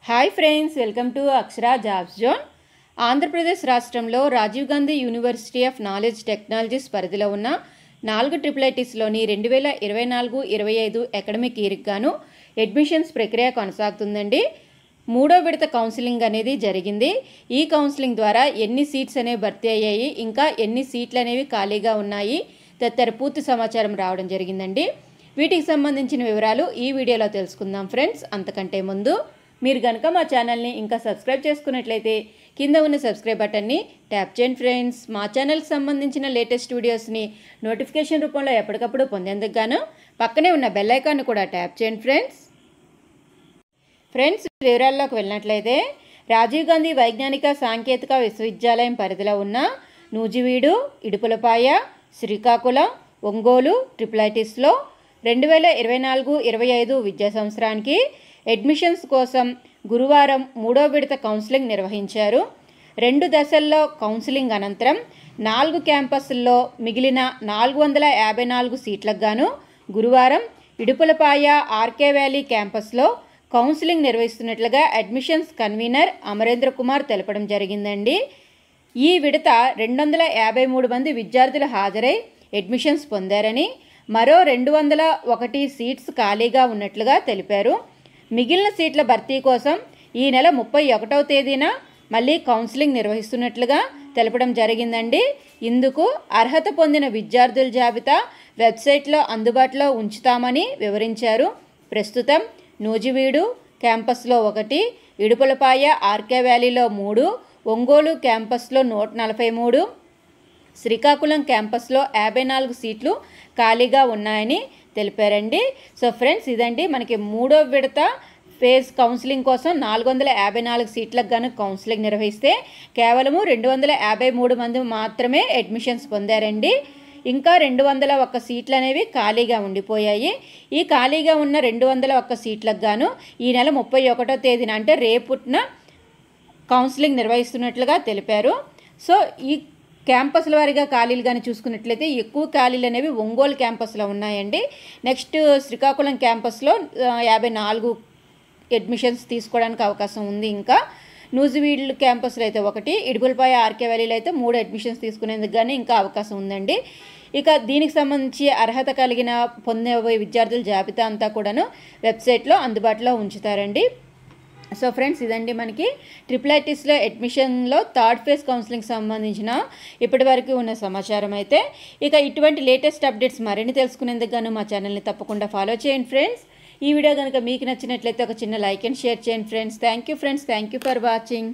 Hi friends, welcome to Akshara jobs zone. Andhra Pradesh రాష్ట్రంలో Rajiv Gandhi university of knowledge technologies పరిధిలో ఉన్న 4 IIITలోని 2024-25 academic ఇయర్కి గాను అడ్మిషన్స్ ప్రక్రియ కొనసాగుతుందండి. 3వ విడత కౌన్సిలింగ్ అనేది జరిగింది. ఈ కౌన్సిలింగ్ ద్వారా ఎన్ని సీట్స్ అనేవి భర్తీ అయ్యాయి, ఇంకా ఎన్ని సీట్లు అనేవి ఖాళీగా ఉన్నాయి తదితర పూర్తి సమాచారం రావడం జరిగిందండి. వీటికి సంబంధించిన వివరాలు ఈ వీడియోలో తెలుసుకుందాం ఫ్రెండ్స్. అంతకంటే ముందు మీరు కనుక మా ఛానల్ని ఇంకా సబ్స్క్రైబ్ చేసుకున్నట్లయితే కింద ఉన్న సబ్స్క్రైబ్ బటన్ని ట్యాప్ చేయండి ఫ్రెండ్స్. మా ఛానల్కి సంబంధించిన లేటెస్ట్ వీడియోస్ని నోటిఫికేషన్ రూపంలో ఎప్పటికప్పుడు పొందేందుకు గాను పక్కనే ఉన్న బెల్ ఐకాన్ని కూడా ట్యాప్ చేయండి ఫ్రెండ్స్. వివరాల్లోకి వెళ్ళినట్లయితే రాజీవ్ గాంధీ వైజ్ఞానిక సాంకేతిక విశ్వవిద్యాలయం పరిధిలో ఉన్న నూజివీడు, ఇడుపులపాయ, శ్రీకాకుళం, ఒంగోలు IIITలో 2024-25 విద్యా సంవత్సరానికి అడ్మిషన్స్ కోసం గురువారం 3వ విడత కౌన్సిలింగ్ నిర్వహించారు. 2 దశల్లో కౌన్సిలింగ్ అనంతరం 4 క్యాంపస్ల్లో మిగిలిన 454 సీట్లకు గాను గురువారం ఇడుపులపాయ ఆర్కే వ్యాలీ క్యాంపస్లో కౌన్సిలింగ్ నిర్వహిస్తున్నట్లుగా అడ్మిషన్స్ కన్వీనర్ అమరేంద్ర కుమార్ తెలపడం జరిగిందండి. ఈ విడత 253 మంది విద్యార్థులు హాజరై అడ్మిషన్స్ పొందారని, మరో 201 సీట్స్ ఖాళీగా ఉన్నట్లుగా తెలిపారు. మిగిలిన సీట్ల భర్తీ కోసం ఈ నెల 31వ తేదీన మళ్ళీ కౌన్సిలింగ్ నిర్వహిస్తున్నట్లుగా తెలపడం జరిగిందండి. ఇందుకు అర్హత పొందిన విద్యార్థుల జాబితా వెబ్సైట్లో అందుబాటులో ఉంచుతామని వివరించారు. ప్రస్తుతం నూజివీడు క్యాంపస్లో 1, ఇడుపులపాయ ఆర్కే వ్యాలీలో 3, ఒంగోలు క్యాంపస్లో 143, శ్రీకాకుళం క్యాంపస్లో 54 సీట్లు ఖాళీగా ఉన్నాయని తెలిపారండి. సో ఫ్రెండ్స్, ఇదండి మనకి 3వ విడత ఫేజ్ కౌన్సిలింగ్ కోసం 454 సీట్లకు గాను కౌన్సిలింగ్ నిర్వహిస్తే కేవలము 253 మంది మాత్రమే అడ్మిషన్స్ పొందారండి. ఇంకా 201 సీట్లు అనేవి ఖాళీగా ఉండిపోయాయి. ఈ ఖాళీగా ఉన్న 201 సీట్లకు గాను ఈ నెల 31వ తేదీన అంటే రేపున కౌన్సిలింగ్ నిర్వహిస్తున్నట్లుగా తెలిపారు. సో ఈ క్యాంపస్ల వారీగా ఖాళీలు కానీ చూసుకున్నట్లయితే ఎక్కువ ఖాళీలు అనేవి ఒంగోలు క్యాంపస్లో ఉన్నాయండి. నెక్స్ట్ శ్రీకాకుళం క్యాంపస్లో 54 అడ్మిషన్స్ తీసుకోవడానికి అవకాశం ఉంది. ఇంకా నూజివీడు క్యాంపస్లో అయితే 1, ఇడుపులపాయ ఆర్కే వ్యాలీలో అయితే 3 అడ్మిషన్స్ తీసుకునేందుకు కానీ ఇంకా అవకాశం ఉందండి. ఇక దీనికి సంబంధించి అర్హత కలిగిన పొందబోయే విద్యార్థుల జాబితా అంతా కూడాను వెబ్సైట్లో అందుబాటులో ఉంచుతారండి. సో ఫ్రెండ్స్, ఇదండి మనకి IIITస్లో అడ్మిషన్లో 3rd ఫేజ్ కౌన్సిలింగ్ సంబంధించిన ఇప్పటి వరకు ఉన్న సమాచారం అయితే. ఇక ఇటువంటి లేటెస్ట్ అప్డేట్స్ మరిన్ని తెలుసుకునేందుకు గాను మా ఛానల్ని తప్పకుండా ఫాలో చేయండి ఫ్రెండ్స్. ఈ వీడియో కనుక మీకు నచ్చినట్లయితే ఒక చిన్న లైక్ అండ్ షేర్ చేయండి friends. Thank you for watching.